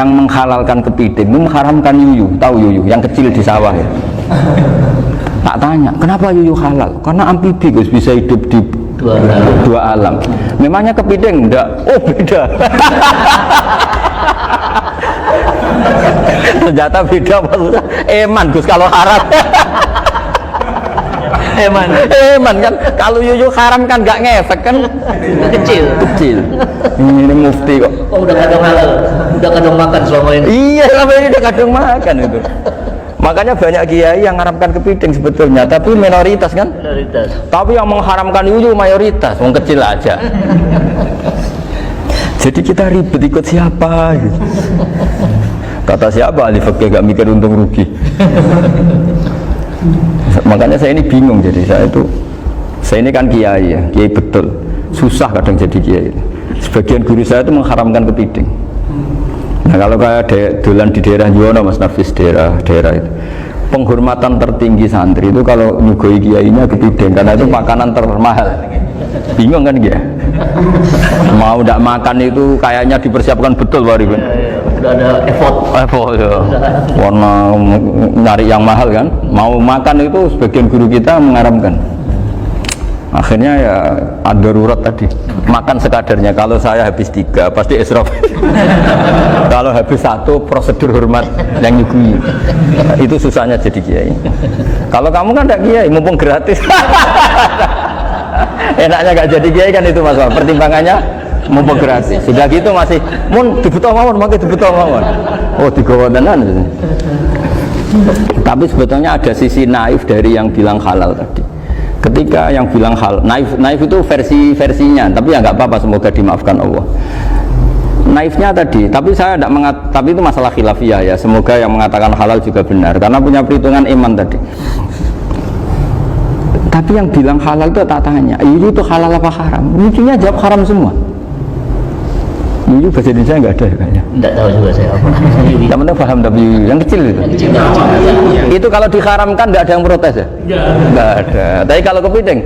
yang menghalalkan kepiting itu mengharamkan yuyu. Tahu yuyu yang kecil di sawah ya? Tak tanya kenapa yuyu halal, karena amfibi Gus, bisa hidup di dua alam. Memangnya kepiting enggak? Oh beda. Ternyata beda maksudnya. Eman Gus kalau haram. Eman kan kalau yuyu haram kan nggak ngefek kan, kecil. Ini mufti kok. Oh udah kadang halal, udah kadang makan selama ini. Iya selama ini udah kadang makan itu. Makanya banyak kiai yang mengharamkan kepiting sebetulnya, tapi minoritas kan. Minoritas. Tapi yang mengharamkan yuyu mayoritas, wong kecil aja. Jadi kita ribet ikut siapa? Gitu. Kata siapa ahli fikih gak mikir untung rugi. Makanya saya ini bingung, jadi saya ini kan kiai ya, kiai betul, susah kadang jadi kiai. Sebagian guru saya itu mengharamkan kepiting. Nah kalau kayak dolan di daerah Yono Mas Nafis, daerah itu penghormatan tertinggi santri itu kalau nyugoi kiainya kepiting, karena itu makanan termahal. Bingung kan dia? Mau tidak makan itu kayaknya dipersiapkan betul Pak Rifin. Udah ada effort ya. Warna nyari yang mahal kan, mau makan itu sebagian guru kita mengharamkan. Akhirnya ya ada darurat tadi, makan sekadarnya. Kalau saya habis 3 pasti israf. Kalau habis 1 prosedur hormat yang nyugui. Itu susahnya jadi kiai. Kalau kamu kan tidak kiai, mumpung gratis. Enaknya gak jadi kiai kan itu Mas. Pertimbangannya mumpung gratis. Sudah gitu masih mun dibutuh mawon, makai dibutuh mawon. Oh digawa tenan. Tapi sebetulnya ada sisi naif dari yang bilang halal tadi. Ketika yang bilang halal, naif itu versinya, tapi ya nggak apa-apa, semoga dimaafkan Allah. Naifnya tadi, tapi saya tidak tapi itu masalah khilafiyah ya. Semoga yang mengatakan halal juga benar, karena punya perhitungan iman tadi. Tapi yang bilang halal itu tak tanya, itu halal apa haram? Lucunya jawab haram semua. Yuyu bahasa Indonesia nggak ada ya kayaknya. Nggak tahu juga saya apa. Teman-teman paham tapi yuyu yang kecil itu. Itu kalau diharamkan nggak ada yang protes ya? Nggak ada. Tapi kalau kepiting?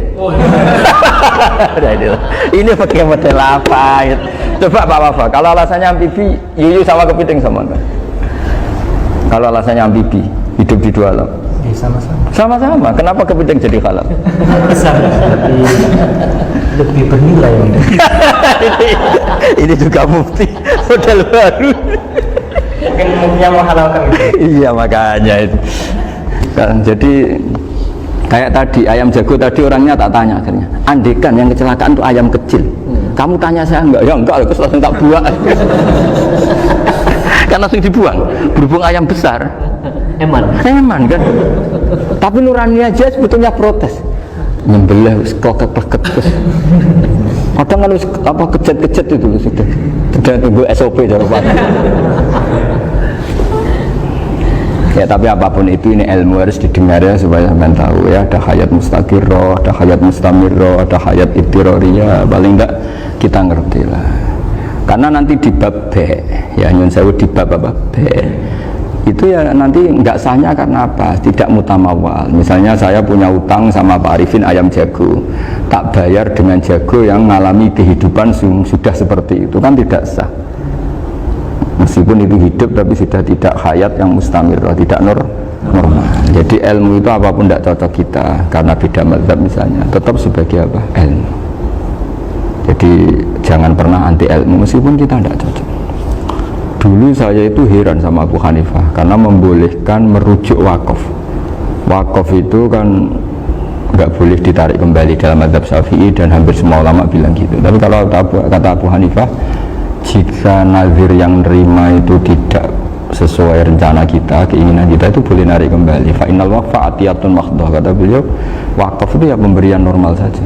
Ini pakai model apa? Coba Pak Wafa. Kalau alasannya amfibi, yuyu sama kepiting sama enggak? Kalau alasannya amfibi, hidup di 2 alam. Sama-sama. Kenapa kepiting jadi halal? Besar, lebih bernilai. Ini juga mufti model baru. Mungkin muftinya menghalalkan itu. Iya makanya itu. Kan, jadi kayak tadi ayam jago tadi orangnya tak tanya akhirnya. Andekan yang kecelakaan itu ayam kecil. Kamu tanya saya enggak? Ya enggak, terus langsung tak buang. Kan langsung dibuang. Berhubung ayam besar. Eman kan. Tapi nurani aja sebetulnya protes. Nyembelih kleket-kleket terus. Kadang kan apa kejet-kejet itu sudah. Sudah tunggu SOP jawaban. Ya tapi apapun itu ini ilmu harus didengar ya supaya sampean tahu ya, ada hayat mustaqirroh, ada hayat mustamirroh, ada hayat ibtiroriyah, paling enggak kita ngerti lah. Karena nanti di bab B, ya nyun sewu di bab apa B, itu ya nanti nggak sahnya karena apa? Tidak mutamawal. Misalnya saya punya utang sama Pak Arifin ayam jago, tak bayar dengan jago yang mengalami kehidupan sudah seperti itu, kan tidak sah. Meskipun itu hidup tapi sudah tidak hayat yang mustamirah, tidak normal. Jadi ilmu itu apapun tidak cocok kita karena beda mazhab misalnya, tetap sebagai apa? Ilmu. Jadi jangan pernah anti ilmu meskipun kita tidak cocok. Dulu saya itu heran sama Abu Hanifah karena membolehkan merujuk wakaf. Wakaf itu kan nggak boleh ditarik kembali dalam mazhab Syafi'i dan hampir semua ulama bilang gitu. Tapi kalau kata Abu Hanifah, jika nazir yang nerima itu tidak sesuai rencana kita, keinginan kita, itu boleh narik kembali. Fa innal waqfa atiyatun mahdhah, kata beliau. Wakaf itu ya pemberian normal saja.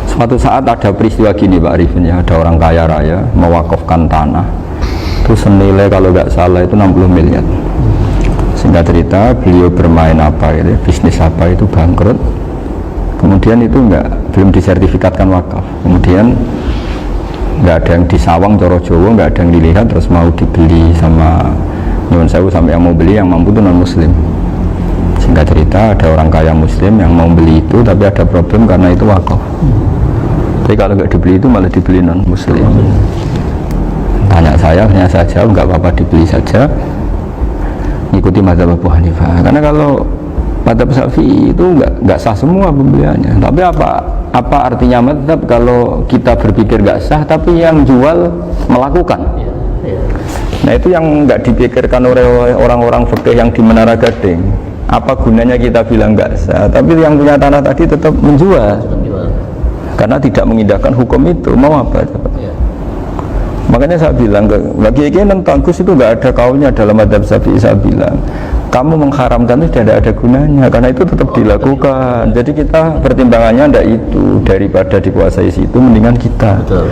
Suatu saat ada peristiwa gini Pak Arifin ya, ada orang kaya raya mewakafkan tanah itu senilai kalau nggak salah itu 60 miliar. Singkat cerita beliau bermain apa gitu, bisnis apa itu bangkrut, kemudian itu belum disertifikatkan wakaf, kemudian nggak ada yang disawang Coro Jowo, nggak ada yang dilihat, terus mau dibeli sama nyuwun sewu sampai yang mau beli yang mampu itu non muslim. Singkat cerita ada orang kaya muslim yang mau beli itu tapi ada problem karena itu wakaf. Tapi kalau nggak dibeli itu malah dibeli non muslim. Tanya saya jawab nggak apa-apa, dibeli saja, ikuti mazhab Abu Hanifah. Karena kalau mazhab Syafi'i itu nggak sah semua pembeliannya. Tapi apa artinya mazhab kalau kita berpikir nggak sah, tapi yang jual melakukan? Nah itu yang nggak dipikirkan oleh orang-orang fikih yang di Menara Gading. Apa gunanya kita bilang nggak sah, tapi yang punya tanah tadi tetap menjual, karena tidak mengindahkan hukum itu. Mau apa? Makanya saya bilang bagi nentang Gus itu nggak ada kaulnya dalam mazhab Syafi'i. Saya bilang kamu mengharamkan itu tidak ada gunanya, karena itu tetap dilakukan. Jadi kita pertimbangannya ndak itu, daripada dikuasai situ mendingan kita. Betul.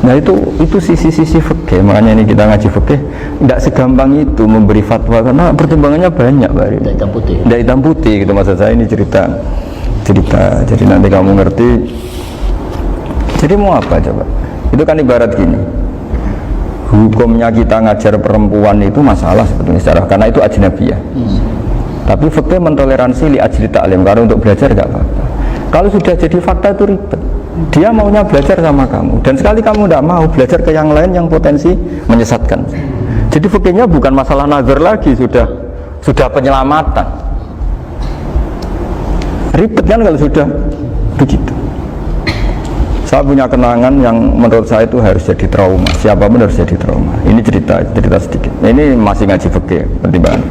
Nah itu sisi-sisi fikih. Makanya ini kita ngaji fikih ndak segampang itu memberi fatwa, karena pertimbangannya banyak, Pak. Dari hitam putih. Dari hitam putih gitu maksud saya, ini cerita. Jadi nanti kamu ngerti. Jadi mau apa coba? Itu kan ibarat gini. Hukumnya kita ngajar perempuan itu masalah sebetulnya secara, karena itu ajnabiyah. Tapi fikih mentoleransi li ajli ta'lim, karena untuk belajar gak apa-apa. Kalau sudah jadi fakta itu ribet. Dia maunya belajar sama kamu, dan sekali kamu tidak mau belajar ke yang lain yang potensi menyesatkan. Jadi fikihnya bukan masalah nazar lagi, sudah penyelamatan. Ribet kan kalau sudah begitu. Saya punya kenangan yang menurut saya itu harus jadi trauma. Siapapun harus jadi trauma. Ini cerita sedikit. Ini masih ngaji fikih pertimbangan.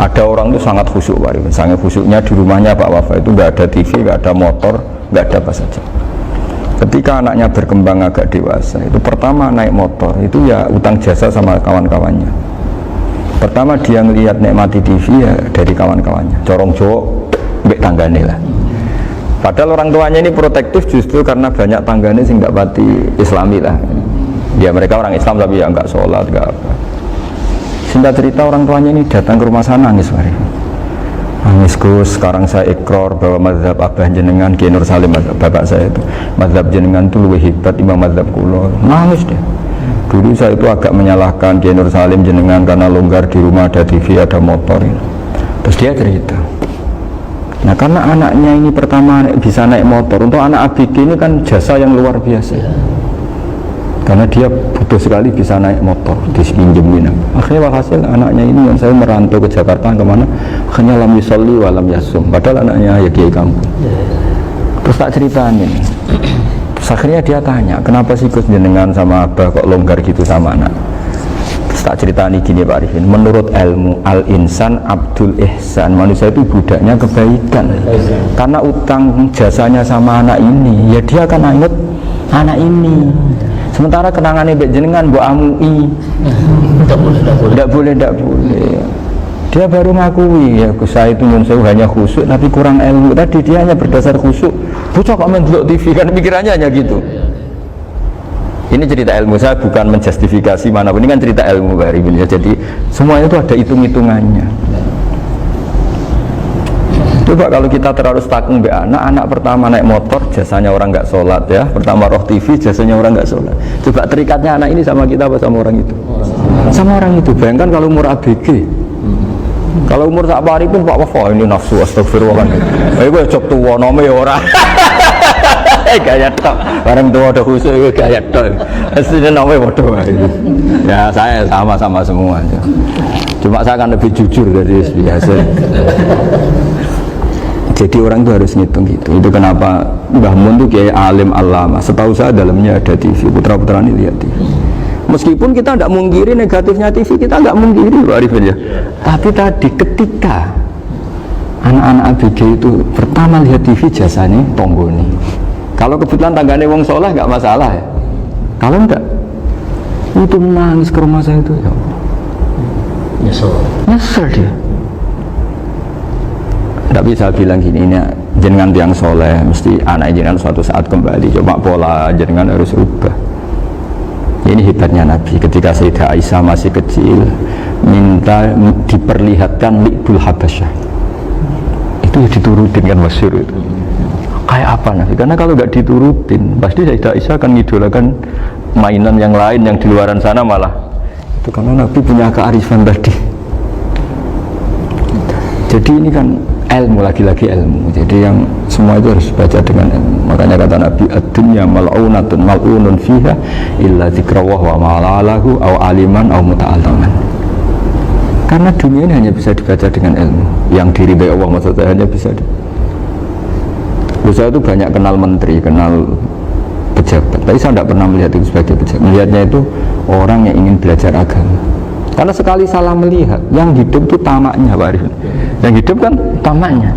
Ada orang itu sangat khusyuk, Pak. Sangat khusyuknya di rumahnya Pak Wafa itu nggak ada TV, nggak ada motor, nggak ada apa saja. Ketika anaknya berkembang agak dewasa, itu pertama naik motor itu ya utang jasa sama kawan-kawannya. Pertama dia ngelihat nikmati TV ya dari kawan-kawannya. Corong Jawa, mbek tanggane lah. Padahal orang tuanya ini protektif justru karena banyak tangganya sih nggak pati Islami lah. Ya mereka orang Islam tapi ya nggak sholat, nggak apa. Singkat cerita orang tuanya ini datang ke rumah sana nangis, Mari. Nangis Gus, sekarang saya ikrar bahwa mazhab Abah jenengan Kiai Nur Salim, bapak saya itu, mazhab jenengan itu lebih hebat imam mazhab kulo. Nangis deh. Dulu saya itu agak menyalahkan Kiai Nur Salim jenengan karena longgar di rumah ada TV, ada motor. Terus dia cerita. Nah karena anaknya ini pertama bisa naik motor, untuk anak ABG ini kan jasa yang luar biasa. Karena dia butuh sekali bisa naik motor, dipinjemin. Akhirnya walhasil anaknya ini yang saya merantau ke Jakarta kemana, akhirnya lam yusolli wa lam yasum. Padahal anaknya ya kiai kampung. Terus tak ceritain. Terus akhirnya dia tanya, kenapa sih Gus jenengan sama Abah kok longgar gitu sama anak? Tak ceritani gini Pak Arifin, menurut ilmu al-insan abdul ihsan, manusia itu budaknya kebaikan. Karena utang jasanya sama anak ini, ya dia akan ingat anak ini. Sementara kenangannya mbak jenengan mbak amui, tidak boleh. Dia baru ngakui ya Gus saya itu hanya khusyuk tapi kurang ilmu. Tadi dia hanya berdasar khusyuk. Bocah kok main delok TV, kan pikirannya hanya gitu. Ini cerita ilmu, saya bukan menjustifikasi manapun, ini kan cerita ilmu Pak Arifin ya. Jadi semuanya itu ada hitung-hitungannya. Coba kalau kita terlalu stakung be anak pertama naik motor jasanya orang nggak sholat ya, pertama roh TV jasanya orang nggak sholat. Coba terikatnya anak ini sama kita apa sama orang itu? Sama orang itu. Bayangkan kalau umur ABG, kalau umur sak pari pun Pak Wafa ini nafsu astagfirullah kan. Gue cok tua nome orang. Gaya tok, bareng tua ada khusus gaya tok. Aslinya namanya bodoh itu. Ya saya sama-sama semua. Cuma saya akan lebih jujur dari biasa. Jadi orang itu harus ngitung gitu. Itu kenapa Mbah Mun itu kayak alim alama. Setahu saya dalamnya ada TV. Putra-putra ini lihat TV. Meskipun kita tidak mungkiri negatifnya TV, kita nggak mungkiri Pak Arifin ya. Tapi tadi ketika anak-anak ABG itu pertama lihat TV jasanya tonggoni. Kalau kebetulan tangganya wong soleh nggak masalah ya. Kalau enggak, itu nangis ke rumah saya itu ya. Nyesel dia. Tidak bisa bilang gini, ini jenengan tiang soleh, mesti anak jenengan suatu saat kembali. Coba pola jenengan harus ubah. Ini hebatnya Nabi. Ketika Sayyidah Aisyah masih kecil, minta diperlihatkan Li'bul Habasyah. Itu diturutin kan masyhur itu. Kayak apa Nabi? Karena kalau nggak diturutin, pasti Sayyidah Aisyah akan ngidolakan mainan yang lain yang di luaran sana malah. Itu karena Nabi punya kearifan tadi. Jadi ini kan ilmu, lagi-lagi ilmu. Jadi yang semua itu harus baca dengan ilmu. Makanya kata Nabi, ad-dunya mal'unatun mal'unun fiha illa dzikrawah wa ma'alalahu aw aliman aw muta'alaman. Karena dunia ini hanya bisa dibaca dengan ilmu. Yang diridai Allah maksudnya hanya bisa saya itu banyak kenal menteri, kenal pejabat, tapi saya tidak pernah melihat itu sebagai pejabat. Melihatnya itu orang yang ingin belajar agama. Karena sekali salah melihat, yang hidup itu tamaknya, Pak Arifin. Yang hidup kan tamaknya.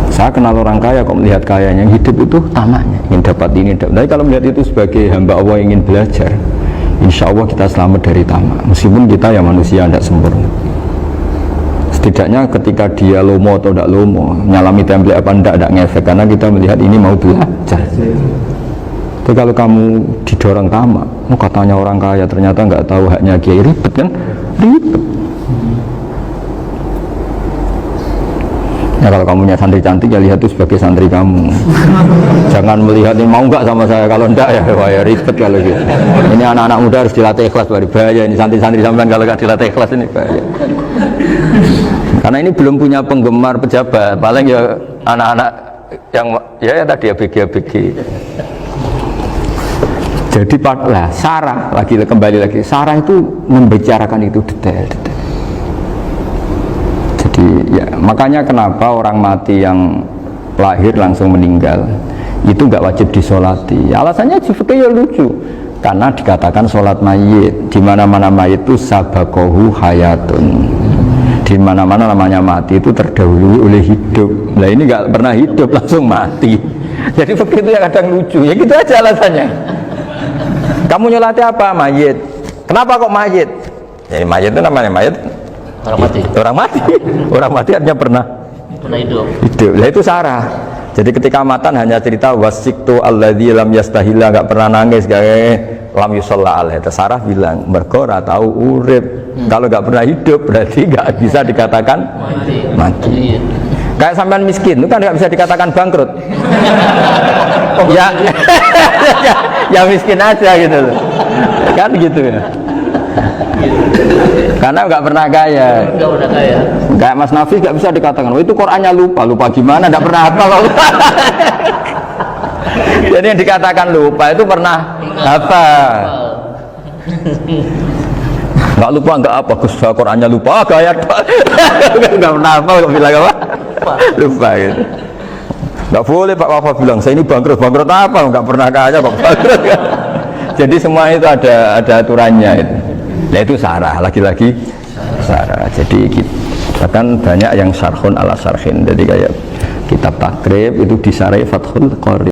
Saya kenal orang kaya kok melihat kayanya, yang hidup itu tamaknya, ingin dapat ini, dapat. Tapi kalau melihat itu sebagai hamba Allah yang ingin belajar, insya Allah kita selamat dari tamak. Meskipun kita ya manusia tidak sempurna. Setidaknya ketika dia lomo atau tidak lomo, nyalami template apa tidak ngefek, karena kita melihat ini mau belajar. Tapi kalau kamu didorong tamak, oh katanya orang kaya ternyata nggak tahu haknya kiai, ribet kan? Ribet. Ya kalau kamu punya santri cantik ya lihat itu sebagai santri kamu. Jangan melihat ini mau nggak sama saya, kalau enggak ya wah ya ribet kalau gitu. Ini anak-anak muda harus dilatih ikhlas, bahaya ini santri-santri sampean kalau nggak dilatih ikhlas ini bahaya. Karena ini belum punya penggemar pejabat, paling ya anak-anak yang ya tadi ABG. Jadi lah Sarah kembali lagi Sarah itu membicarakan itu detail. Jadi ya makanya kenapa orang mati yang lahir langsung meninggal itu nggak wajib disolati. Alasannya juga ya lucu, karena dikatakan sholat mayit di mana-mana mayit itu sabakohu hayatun. Di mana-mana namanya mati itu terdahului oleh hidup. Nah ini nggak pernah hidup langsung mati. Jadi begitu ya kadang lucu. Ya gitu aja alasannya. Kamu nyolati apa? Mayit. Kenapa kok mayit? Jadi mayit itu namanya mayit. Orang mati. Orang mati. Orang mati artinya pernah hidup. Hidup. Nah itu Sarah. Jadi ketika matan hanya cerita wasiktu alladzi lam yastahilla, nggak pernah nangis, kayak lam yusalla alaih. Sarah bilang mergo ora tahu urip. Kalau nggak pernah hidup berarti nggak bisa dikatakan mati. Kayak sampean miskin itu kan nggak bisa dikatakan bangkrut. Ya, ya miskin aja gitu loh. Kan gitu ya. Karena nggak pernah kaya. Kayak Mas Nafis nggak bisa dikatakan, oh itu Qurannya lupa gimana, nggak pernah hafal. Jadi yang dikatakan lupa itu pernah hafal. Nggak lupa nggak apa, Gus Qurannya lupa, gaya nggak pernah hafal kok bilang apa? Lupa gitu. Nggak boleh Pak Wafa bilang saya ini bangkrut apa? Nggak pernah kaya kok bangkrut. Jadi semua itu ada aturannya itu. Nah itu Sarah, lagi-lagi Sarah. Jadi bahkan banyak yang syarhun ala syarhin. Jadi kayak kitab takrib itu disarai Fathul Qorib.